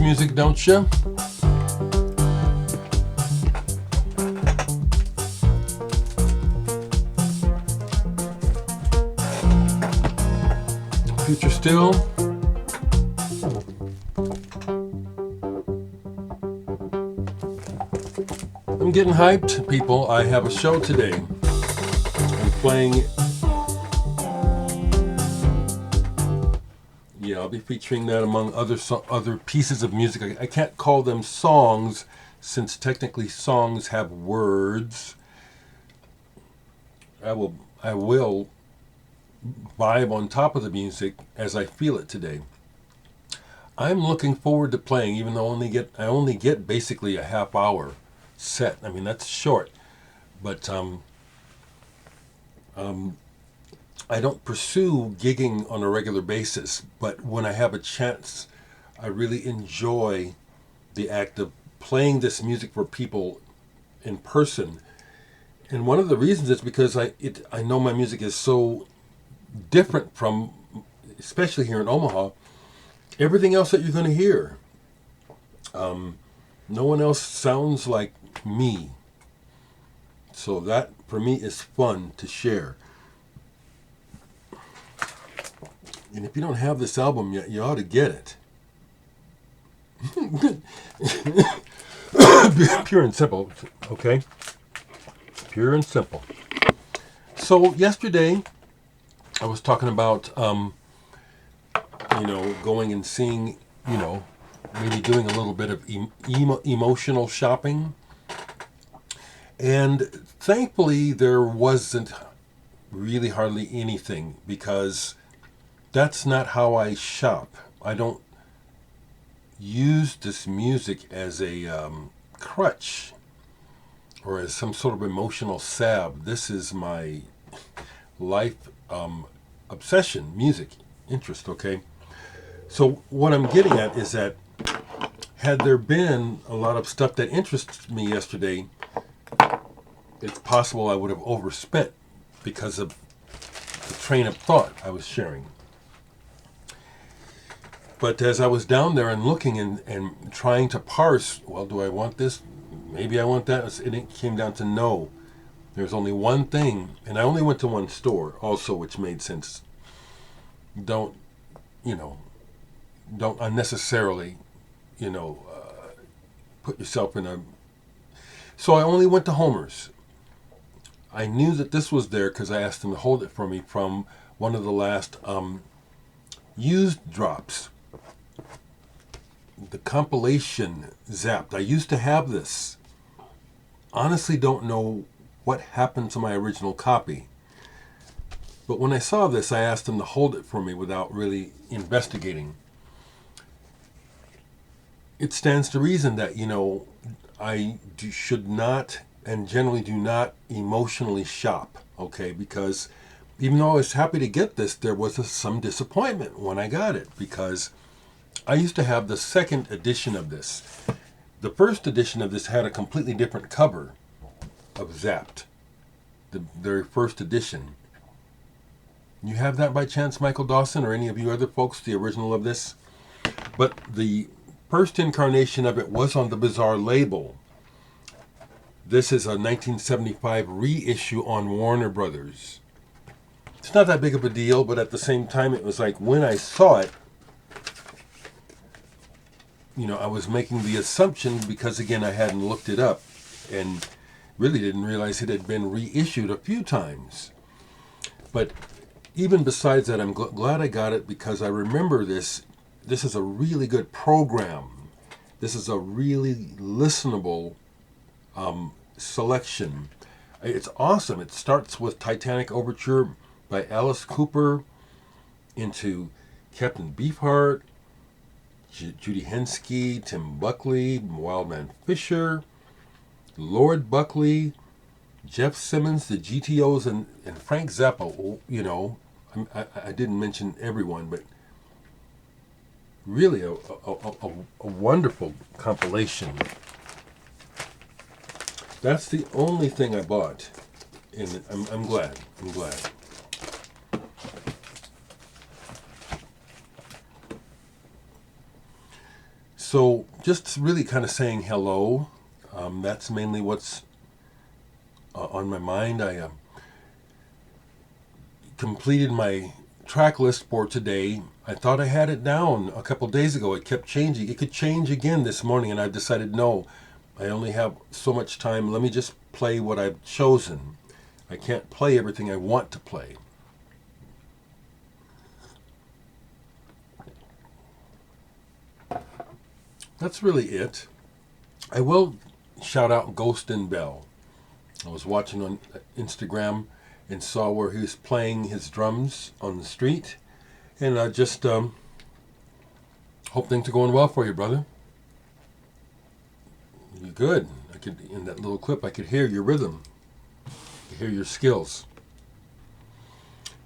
music, don't you? Future still. I'm getting hyped, people. I have a show today. I'm playing. Yeah, I'll be featuring that among other pieces of music. I can't call them songs, since technically songs have words. I will vibe on top of the music as I feel it today. I'm looking forward to playing, even though I only get basically a half hour set. I mean, that's short, but I don't pursue gigging on a regular basis, but when I have a chance, I really enjoy the act of playing this music for people in person. And one of the reasons is because I know my music is so different from, especially here in Omaha, everything else that you're going to hear. No one else sounds like me. So that, for me, is fun to share. And if you don't have this album yet, you ought to get it. Pure and simple, okay? Pure and simple. So yesterday, I was talking about, going and seeing, maybe doing a little bit of emotional shopping. And thankfully, there wasn't really hardly anything, because that's not how I shop. I don't use this music as a crutch or as some sort of emotional salve. This is my life obsession, music, interest, okay? So what I'm getting at is that had there been a lot of stuff that interested me yesterday, it's possible I would have overspent because of the train of thought I was sharing. But as I was down there and looking and trying to parse, well, do I want this? Maybe I want that. And it came down to no. There's only one thing, and I only went to one store also, which made sense. Don't unnecessarily, put yourself in a... So I only went to Homer's. I knew that this was there because I asked them to hold it for me from one of the last used drops. The compilation Zapped. I used to have this. Honestly don't know what happened to my original copy. But when I saw this, I asked them to hold it for me without really investigating. It stands to reason that, should not and generally do not emotionally shop, okay? Because even though I was happy to get this, there was some disappointment when I got it, because I used to have the second edition of this. The first edition of this had a completely different cover of Zapped, the very first edition. You have that by chance, Michael Dawson, or any of you other folks, the original of this? But the first incarnation of it was on the Bizarre label. This is a 1975 reissue on Warner Brothers. It's not that big of a deal, but at the same time, it was like when I saw it, I was making the assumption, because again, I hadn't looked it up and really didn't realize it had been reissued a few times. But even besides that, I'm glad I got it, because I remember this. This is a really good program. This is a really listenable selection. It's awesome. It starts with Titanic Overture by Alice Cooper, into Captain Beefheart, Judy Henske, Tim Buckley, Wildman Fisher, Lord Buckley, Jeff Simmons, the GTOs, and Frank Zappa. I didn't mention everyone, but really a wonderful compilation. That's the only thing I bought, and I'm glad. So just really kind of saying hello. That's mainly what's on my mind. I completed my track list for today. I thought I had it down a couple days ago. It kept changing. It could change again this morning, and I've decided no, I only have so much time. Let me just play what I've chosen. I can't play everything I want to play. That's really it. I will shout out Ghost and Bell. I was watching on Instagram and saw where he was playing his drums on the street. And I just hope things are going well for you, brother. You're good. In that little clip, I could hear your rhythm. I could hear your skills.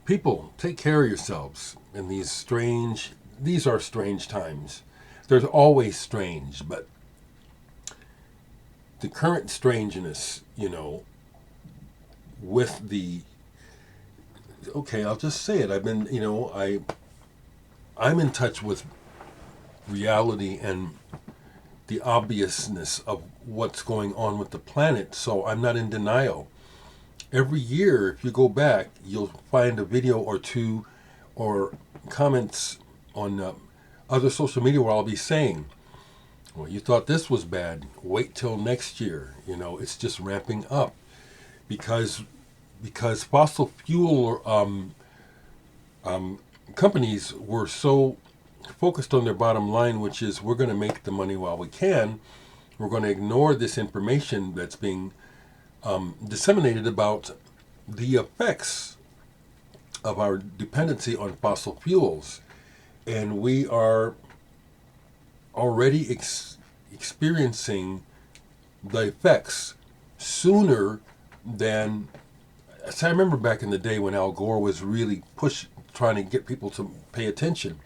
People, take care of yourselves in these are strange times. There's always strange, but the current strangeness, with I'll just say it. I've been, I'm in touch with reality and the obviousness of what's going on with the planet, so I'm not in denial. Every year, if you go back, you'll find a video or two or comments on other social media where I'll be saying, well, you thought this was bad. Wait till next year. It's just ramping up because fossil fuel companies were so focused on their bottom line, which is we're going to make the money while we can. We're going to ignore this information that's being disseminated about the effects of our dependency on fossil fuels. And we are already experiencing the effects sooner than... So I remember back in the day when Al Gore was really trying to get people to pay attention.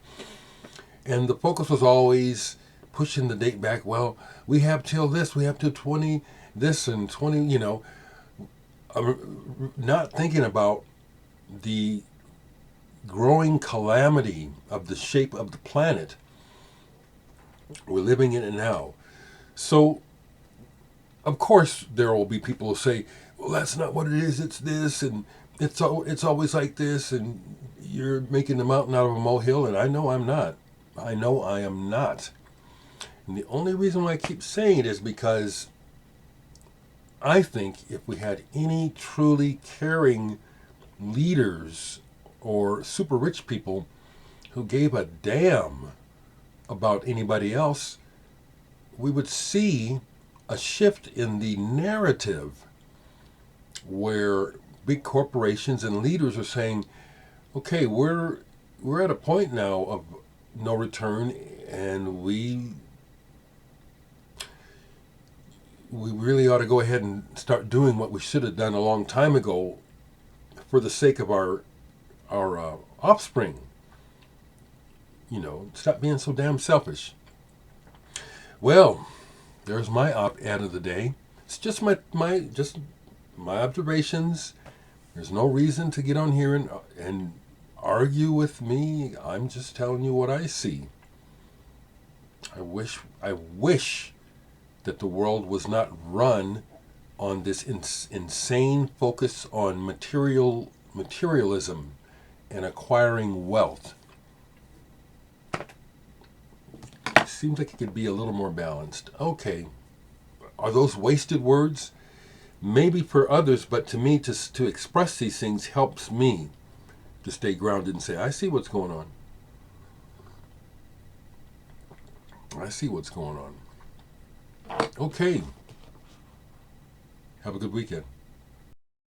And the focus was always pushing the date back. Well, we have till this, we have till 20 this and 20, not thinking about the growing calamity of the shape of the planet. We're living in it now. So, of course, there will be people who say, well, that's not what it is, it's this, and it's always like this, and you're making a mountain out of a molehill, and I know I'm not. I know I am not. And the only reason why I keep saying it is because I think if we had any truly caring leaders or super rich people who gave a damn about anybody else, we would see a shift in the narrative where big corporations and leaders are saying, okay, we're at a point now of no return, and we really ought to go ahead and start doing what we should have done a long time ago for the sake of our offspring. Stop being so damn selfish. Well, there's my op-ed of the day. It's just my observations. There's no reason to get on here and argue with me. I'm just telling you what I see. I wish that the world was not run on this insane focus on materialism and acquiring wealth. Seems like it could be a little more balanced. Okay, are those wasted words? Maybe for others, but to me, to express these things helps me to stay grounded and say, I see what's going on. I see what's going on. Okay. Have a good weekend.